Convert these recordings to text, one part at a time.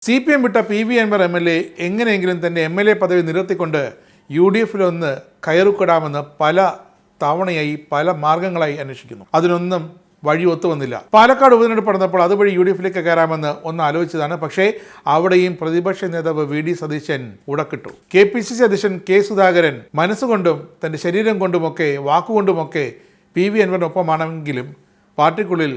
CPM വിട്ട PV Anwar MLA എങ്ങനെയെങ്കിലും തന്റെ MLA പദവി നിലനിർത്തിക്കൊണ്ട് UDF ഒന്ന് കയറിക്കൊടാമെന്ന് പല തവണയായി പല മാർഗങ്ങളായി അന്വേഷിക്കുന്നു. അതിനൊന്നും വഴി ഒത്തുവന്നില്ല. പാലക്കാട് ഉപതെരഞ്ഞെടുപ്പ് നടന്നപ്പോൾ അതുവഴി UDF കയറാമെന്ന് ഒന്ന് ആലോചിച്ചതാണ്. പക്ഷേ അവിടെയും പ്രതിപക്ഷ നേതാവ് VD സതീശൻ ഉടക്കിട്ടു. KPCC അധ്യക്ഷൻ K സുധാകരൻ മനസ്സുകൊണ്ടും തന്റെ ശരീരം കൊണ്ടുമൊക്കെ വാക്കുകൊണ്ടുമൊക്കെ PV അൻവറിനൊപ്പമാണെങ്കിലും പാർട്ടിക്കുള്ളിൽ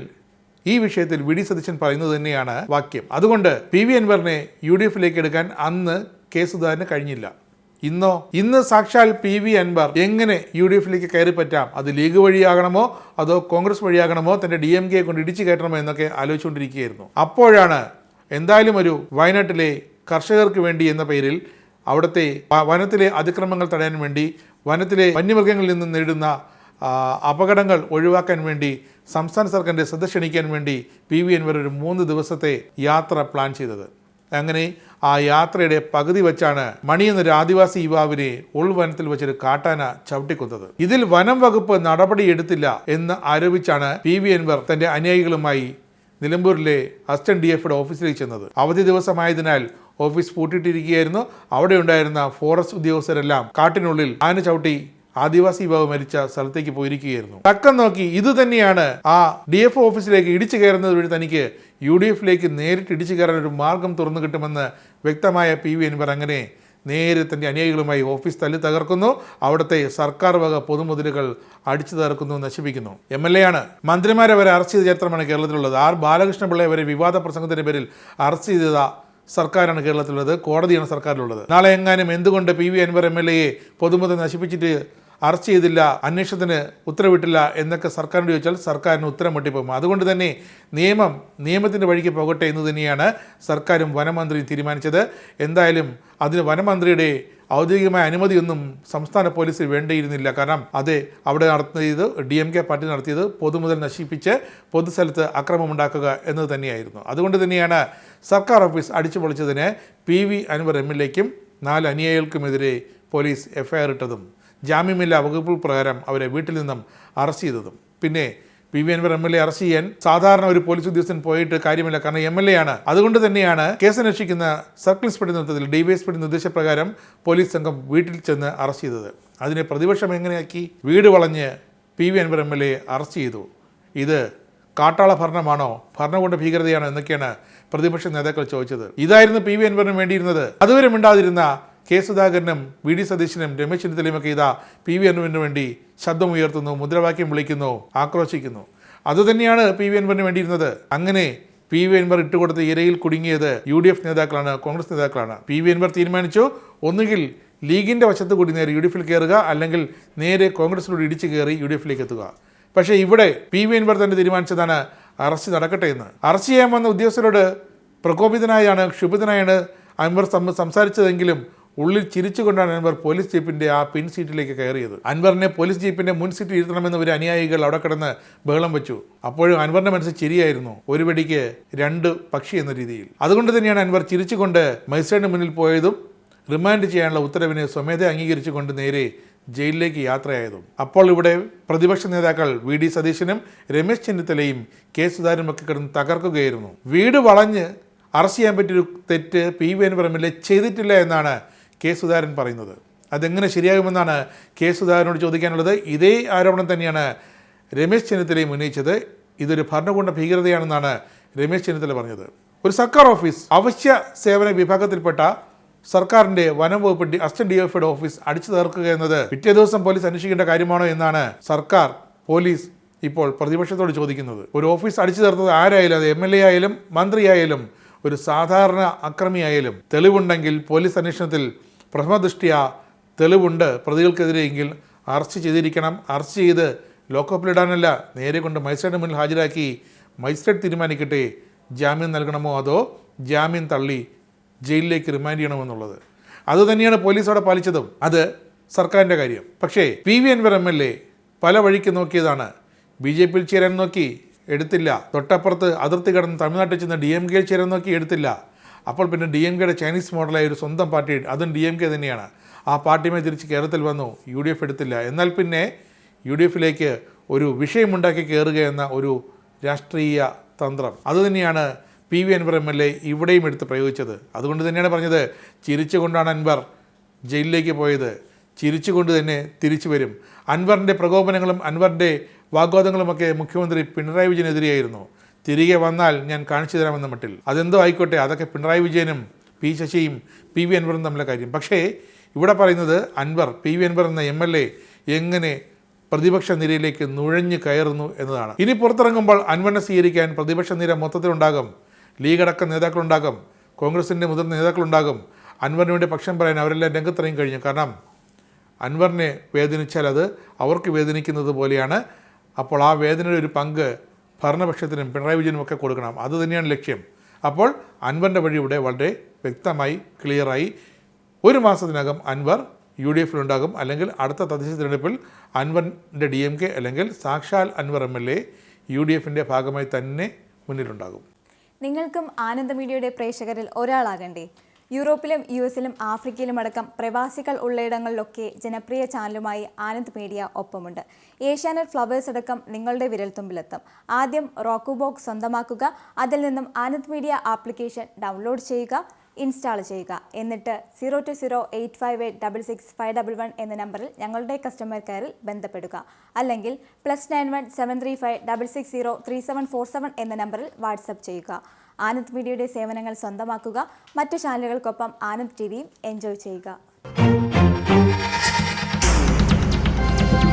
ഈ വിഷയത്തിൽ VD സതീശൻ പറയുന്നത് തന്നെയാണ് വാക്യം. അതുകൊണ്ട് PV അൻവറിനെ UDF എടുക്കാൻ അന്ന് K സുധാകരന് കഴിഞ്ഞില്ല. ഇന്ന് സാക്ഷാൽ PV അൻവർ എങ്ങനെ UDF കയറി പറ്റാം, അത് ലീഗ് വഴിയാകണമോ അതോ കോൺഗ്രസ് വഴിയാകണമോ തന്റെ DMK കൊണ്ട് ഇടിച്ചു കയറ്റണമോ എന്നൊക്കെ ആലോചിച്ചുകൊണ്ടിരിക്കുകയായിരുന്നു. അപ്പോഴാണ് എന്തായാലും ഒരു വയനാട്ടിലെ കർഷകർക്ക് വേണ്ടി എന്ന പേരിൽ അവിടുത്തെ വനത്തിലെ അതിക്രമങ്ങൾ തടയാൻ വേണ്ടി വനത്തിലെ വന്യമൃഗങ്ങളിൽ നിന്ന് നേരിടുന്ന അപകടങ്ങൾ ഒഴിവാക്കാൻ വേണ്ടി സംസ്ഥാന സർക്കാരിൻ്റെ ശ്രദ്ധ ക്ഷണിക്കാൻ വേണ്ടി PV അൻവർ ഒരു 3 ദിവസത്തെ യാത്ര പ്ലാൻ ചെയ്തത്. അങ്ങനെ ആ യാത്രയുടെ പകുതി വെച്ചാണ് മണി എന്നൊരു ആദിവാസി യുവാവിനെ ഉൾവനത്തിൽ വെച്ചൊരു കാട്ടാന ചവിട്ടിക്കൊന്നത്. ഇതിൽ വനം വകുപ്പ് നടപടിയെടുത്തില്ല എന്ന് ആരോപിച്ചാണ് PV അൻവർ തന്റെ അനുയായികളുമായി നിലമ്പൂരിലെ അസിസ്റ്റന്റ് DFയുടെ ഓഫീസിലേക്ക് ചെന്നത്. അവധി ദിവസമായതിനാൽ ഓഫീസ് പൂട്ടിയിട്ടിരിക്കുകയായിരുന്നു. അവിടെ ഉണ്ടായിരുന്ന ഫോറസ്റ്റ് ഉദ്യോഗസ്ഥരെല്ലാം കാട്ടിനുള്ളിൽ ആന ചവിട്ടി ആദിവാസി യുവാവ് മരിച്ച സ്ഥലത്തേക്ക് പോയിരിക്കുകയായിരുന്നു. തക്കം നോക്കി ഇത് തന്നെയാണ് ആ DF ഓഫീസിലേക്ക് ഇടിച്ചു കയറുന്നത് വഴി തനിക്ക് UDF നേരിട്ട് ഇടിച്ചു കയറാൻ ഒരു മാർഗം തുറന്നു കിട്ടുമെന്ന് വ്യക്തമായ PV അൻവർ അങ്ങനെ നേരെ തന്റെ അനുയായികളുമായി ഓഫീസ് തല്ലി തകർക്കുന്നു. അവിടുത്തെ സർക്കാർ വക പൊതുമുതലുകൾ അടിച്ചു തകർക്കുന്നു, നശിപ്പിക്കുന്നു. MLA ആണ്. മന്ത്രിമാരെ വരെ അറസ്റ്റ് ചെയ്ത ചരിത്രമാണ് കേരളത്തിലുള്ളത്. R ബാലകൃഷ്ണപിള്ളയെ വരെ വിവാദ പ്രസംഗത്തിന്റെ പേരിൽ അറസ്റ്റ് ചെയ്ത സർക്കാരാണ് കേരളത്തിലുള്ളത്, കോടതിയാണ് സർക്കാരിലുള്ളത്. നാളെ എങ്ങാനും എന്തുകൊണ്ട് PV അൻവർ MLA പൊതുമുതൽ നശിപ്പിച്ചിട്ട് അറസ്റ്റ് ചെയ്തില്ല, അന്വേഷണത്തിന് ഉത്തരവിട്ടില്ല എന്നൊക്കെ സർക്കാരിനോട് ചോദിച്ചാൽ സർക്കാരിന് ഉത്തരം മുട്ടിപ്പോകും. അതുകൊണ്ട് തന്നെ നിയമത്തിൻ്റെ വഴിക്ക് പോകട്ടെ എന്ന് തന്നെയാണ് സർക്കാരും വനമന്ത്രിയും തീരുമാനിച്ചത്. എന്തായാലും അതിന് വനമന്ത്രിയുടെ ഔദ്യോഗികമായ അനുമതിയൊന്നും സംസ്ഥാന പോലീസിൽ വേണ്ടിയിരുന്നില്ല. കാരണം അത് അവിടെ നടത്തിയത് DMK പാർട്ടി നടത്തിയത് പൊതുമുതൽ നശിപ്പിച്ച് പൊതുസ്ഥലത്ത് അക്രമമുണ്ടാക്കുക എന്നത് തന്നെയായിരുന്നു. അതുകൊണ്ട് തന്നെയാണ് സർക്കാർ ഓഫീസ് അടിച്ചു പൊളിച്ചതിന് PV അൻവർ MLAക്കും 4 അനുയായികൾക്കുമെതിരെ പോലീസ് FIR ഇട്ടതും ജാമ്യമില്ലാ വകുപ്പ് പ്രകാരം അവരെ വീട്ടിൽ നിന്നും അറസ്റ്റ് ചെയ്തതും. പിന്നെ PV അൻവർ MLA അറസ്റ്റ് ചെയ്യാൻ സാധാരണ ഒരു പോലീസ് ഉദ്യോഗസ്ഥൻ പോയിട്ട് കാര്യമില്ല, കാരണം MLA ആണ്. അതുകൊണ്ട് തന്നെയാണ് കേസ് അന്വേഷിക്കുന്ന സർക്കിൾ ഇൻസ്പെക്ടറുടെ നേതൃത്വത്തിൽ DYSPയുടെ നിർദ്ദേശപ്രകാരം പോലീസ് സംഘം വീട്ടിൽ ചെന്ന് അറസ്റ്റ് ചെയ്തത്. അതിനെ പ്രതിപക്ഷം എങ്ങനെയാക്കി? വീട് വളഞ്ഞ് PV അൻവർ MLA അറസ്റ്റ് ചെയ്തു. ഇത് കാട്ടാള ഭരണമാണോ, ഭരണകൂട ഭീകരതയാണോ എന്നൊക്കെയാണ് പ്രതിപക്ഷ നേതാക്കൾ ചോദിച്ചത്. ഇതായിരുന്നു PV അൻവറിന് വേണ്ടിയിരുന്നത്. അതുവരെ മിണ്ടാതിരുന്ന K സുധാകരനും VD സതീശനും രമേശ് ചെന്നിത്തലയുമൊക്കെ ഇതാ PV അൻവറിന് വേണ്ടി ശബ്ദമുയർത്തുന്നു, മുദ്രാവാക്യം വിളിക്കുന്നു, ആക്രോശിക്കുന്നു. അതുതന്നെയാണ് PV അൻവറിന് വേണ്ടിയിരുന്നത്. അങ്ങനെ PV അൻവർ ഇട്ടുകൊടുത്ത ഇരയിൽ കുടുങ്ങിയത് UDF നേതാക്കളാണ്, കോൺഗ്രസ് നേതാക്കളാണ്. PV അൻവർ തീരുമാനിച്ചു, ഒന്നുകിൽ ലീഗിൻ്റെ വശത്ത് കൂടി നേരെ UDF കയറുക, അല്ലെങ്കിൽ നേരെ കോൺഗ്രസിലൂടെ ഇടിച്ചു കയറി UDF എത്തുക. പക്ഷേ ഇവിടെ PV അൻവർ തന്നെ തീരുമാനിച്ചതാണ് അറസ്റ്റ് നടക്കട്ടെ എന്ന്. അറസ്റ്റ് ചെയ്യാൻ വന്ന ഉദ്യോഗസ്ഥരോട് പ്രകോപിതനായാണ്, ക്ഷുഭിതനായാണ് അൻവർ സംസാരിച്ചതെങ്കിലും ഉള്ളിൽ ചിരിച്ചുകൊണ്ടാണ് അൻവർ പോലീസ് ജീപ്പിന്റെ ആ പിൻ സീറ്റിലേക്ക് കയറിയത്. അൻവറിനെ പോലീസ് ജീപ്പിന്റെ മുൻ സീറ്റിൽ ഇരുത്തണമെന്ന് ഒരു അനുയായികൾ അവിടെ കിടന്ന് ബഹളം വെച്ചു. അപ്പോഴും അൻവറിന്റെ മനസ്സിൽ ചിരിയായിരുന്നു, ഒരു വെടിക്ക് 2 പക്ഷി എന്ന രീതിയിൽ. അതുകൊണ്ട് തന്നെയാണ് അൻവർ ചിരിച്ചുകൊണ്ട് മജിസ്ട്രേറ്റിന് മുന്നിൽ പോയതും റിമാൻഡ് ചെയ്യാനുള്ള ഉത്തരവിനെ സ്വമേധ അംഗീകരിച്ചുകൊണ്ട് നേരെ ജയിലിലേക്ക് യാത്രയായതും. അപ്പോൾ ഇവിടെ പ്രതിപക്ഷ നേതാക്കൾ VD സതീശനും രമേശ് ചെന്നിത്തലയും K സുധാകരനും ഒക്കെ കിടന്ന് തകർക്കുകയായിരുന്നു. വീട് വളഞ്ഞ് അറസ്റ്റ് ചെയ്യാൻ പറ്റിയൊരു തെറ്റ് PV അൻവർ MLA ചെയ്തിട്ടില്ല എന്നാണ് K സുധാകരൻ പറയുന്നത്. അതെങ്ങനെ ശരിയാകുമെന്നാണ് K സുധാകരനോട് ചോദിക്കാനുള്ളത്. ഇതേ ആരോപണം തന്നെയാണ് രമേശ് ചെന്നിത്തലയും ഉന്നയിച്ചത്. ഇതൊരു ഭരണകൂട ഭീകരതയാണെന്നാണ് രമേശ് ചെന്നിത്തല പറഞ്ഞത്. ഒരു സർക്കാർ ഓഫീസ് അവശ്യ സേവന വിഭാഗത്തിൽപ്പെട്ട സർക്കാരിൻ്റെ വനം വകുപ്പ് അസിസ്റ്റന്റ് DFയുടെ ഓഫീസ് അടിച്ചു തകർക്കുക എന്നത് പിറ്റേ ദിവസം പോലീസ് അന്വേഷിക്കേണ്ട കാര്യമാണോ എന്നാണ് സർക്കാർ, പോലീസ് ഇപ്പോൾ പ്രതിപക്ഷത്തോട് ചോദിക്കുന്നത്. ഒരു ഓഫീസ് അടിച്ചു തകർത്തത് ആരായാലും, അത് MLA ആയാലും മന്ത്രിയായാലും ഒരു സാധാരണ അക്രമിയായാലും തെളിവുണ്ടെങ്കിൽ പോലീസ് അന്വേഷണത്തിൽ പ്രഥമദൃഷ്ട്യാ തെളിവുണ്ട് പ്രതികൾക്കെതിരെയെങ്കിൽ അറസ്റ്റ് ചെയ്തിരിക്കണം. അറസ്റ്റ് ചെയ്ത് ലോക്കപ്പിലിടാനല്ല, നേരെ കൊണ്ട് മജിസ്ട്രേറ്റിന് മുന്നിൽ ഹാജരാക്കി മജിസ്ട്രേറ്റ് തീരുമാനിക്കട്ടെ ജാമ്യം നൽകണമോ അതോ ജാമ്യം തള്ളി ജയിലിലേക്ക് റിമാൻഡ് ചെയ്യണമെന്നുള്ളത്. അതുതന്നെയാണ് പോലീസ് അവിടെ പാലിച്ചതും. അത് സർക്കാരിൻ്റെ കാര്യം. പക്ഷേ PV അൻവർ MLA പല വഴിക്ക് നോക്കിയതാണ്. BJPയിൽ ചേരാൻ നോക്കി, എടുത്തില്ല. തൊട്ടപ്പുറത്ത് അതിർത്തി കടന്ന് തമിഴ്നാട്ടിൽ ചെന്ന് DMKയിൽ ചേരാൻ നോക്കി, എടുത്തില്ല. അപ്പോൾ പിന്നെ DMKയുടെ ചൈനീസ് മോഡലായ ഒരു സ്വന്തം പാർട്ടി, അതും DMK തന്നെയാണ്. ആ പാർട്ടിയുമായി തിരിച്ച് കേരളത്തിൽ വന്നു, UDF എടുത്തില്ല. എന്നാൽ പിന്നെ UDF ഒരു വിഷയമുണ്ടാക്കി കയറുക എന്ന ഒരു രാഷ്ട്രീയ തന്ത്രം, അതുതന്നെയാണ് PV അൻവർ MLA ഇവിടെയും എടുത്ത് പ്രയോഗിച്ചത്. അതുകൊണ്ട് തന്നെയാണ് പറഞ്ഞത്, ചിരിച്ചുകൊണ്ടാണ് അൻവർ ജയിലിലേക്ക് പോയത്, ചിരിച്ചുകൊണ്ട് തന്നെ തിരിച്ചു വരും. അൻവറിൻ്റെ പ്രകോപനങ്ങളും അൻവറിൻ്റെ വാഗ്വാദങ്ങളുമൊക്കെ മുഖ്യമന്ത്രി പിണറായി വിജയനെതിരെയായിരുന്നു. തിരികെ വന്നാൽ ഞാൻ കാണിച്ചു തരാമെന്ന മട്ടിൽ. അതെന്തോ ആയിക്കോട്ടെ, അതൊക്കെ പിണറായി വിജയനും P ശശിയും PV അൻവറും തമ്മിലുള്ള കാര്യം. പക്ഷേ ഇവിടെ പറയുന്നത് അൻവർ, PV അൻവർ എന്ന MLA എങ്ങനെ പ്രതിപക്ഷ നിരയിലേക്ക് നുഴഞ്ഞു കയറുന്നു എന്നതാണ്. ഇനി പുറത്തിറങ്ങുമ്പോൾ അൻവറിനെ സ്വീകരിക്കാൻ പ്രതിപക്ഷ നിര മൊത്തത്തിലുണ്ടാകും. ലീഗ് അടക്കം നേതാക്കളുണ്ടാകും, കോൺഗ്രസിൻ്റെ മുതിർന്ന നേതാക്കളുണ്ടാകും. അൻവറിന് വേണ്ടി പക്ഷം പറയാൻ അവരെല്ലാം രംഗത്തിറങ്ങി കഴിഞ്ഞു. കാരണം അൻവറിനെ വേദനിച്ചാൽ അത് അവർക്ക് വേദനിക്കുന്നത് പോലെയാണ്. അപ്പോൾ ആ വേദനയുടെ ഒരു പങ്ക് ഭരണപക്ഷത്തിനും പിണറായി വിജയനും ഒക്കെ കൊടുക്കണം. അത് തന്നെയാണ് ലക്ഷ്യം. അപ്പോൾ അൻവറിൻ്റെ വഴി ഇവിടെ വളരെ വ്യക്തമായി ക്ലിയറായി. 1 മാസത്തിനകം അൻവർ UDF ഉണ്ടാകും. അല്ലെങ്കിൽ അടുത്ത തദ്ദേശ തിരഞ്ഞെടുപ്പിൽ അൻവറിൻ്റെ DMK അല്ലെങ്കിൽ സാക്ഷാൽ അൻവർ MLA UDFൻ്റെ ഭാഗമായി തന്നെ മുന്നിലുണ്ടാകും. നിങ്ങൾക്കും ആനന്ദ മീഡിയയുടെ പ്രേക്ഷകരിൽ ഒരാളാകണ്ടേ? യൂറോപ്പിലും US-ലും ആഫ്രിക്കയിലും അടക്കം പ്രവാസികൾ ഉള്ളയിടങ്ങളിലൊക്കെ ജനപ്രിയ ചാനലുമായി ആനന്ദ് മീഡിയ ഒപ്പമുണ്ട്. ഏഷ്യാനെറ്റ് ഫ്ലവേഴ്സ് അടക്കം നിങ്ങളുടെ വിരൽത്തുമ്പിലെത്തും. ആദ്യം റോക്കു ബോക്സ് സ്വന്തമാക്കുക. അതിൽ നിന്നും ആനന്ദ് മീഡിയ ആപ്ലിക്കേഷൻ ഡൗൺലോഡ് ചെയ്യുക, ഇൻസ്റ്റാൾ ചെയ്യുക. എന്നിട്ട് 020-858-66511 എന്ന നമ്പറിൽ ഞങ്ങളുടെ കസ്റ്റമർ കെയറിൽ ബന്ധപ്പെടുക. അല്ലെങ്കിൽ +91 735 660 3747 എന്ന നമ്പറിൽ വാട്സപ്പ് ചെയ്യുക. ആനന്ദ് മീഡിയയുടെ സേവനങ്ങൾ സ്വന്തമാക്കുക. മറ്റു ചാനലുകൾക്കൊപ്പം ആനന്ദ് TVയും എൻജോയ് ചെയ്യുക.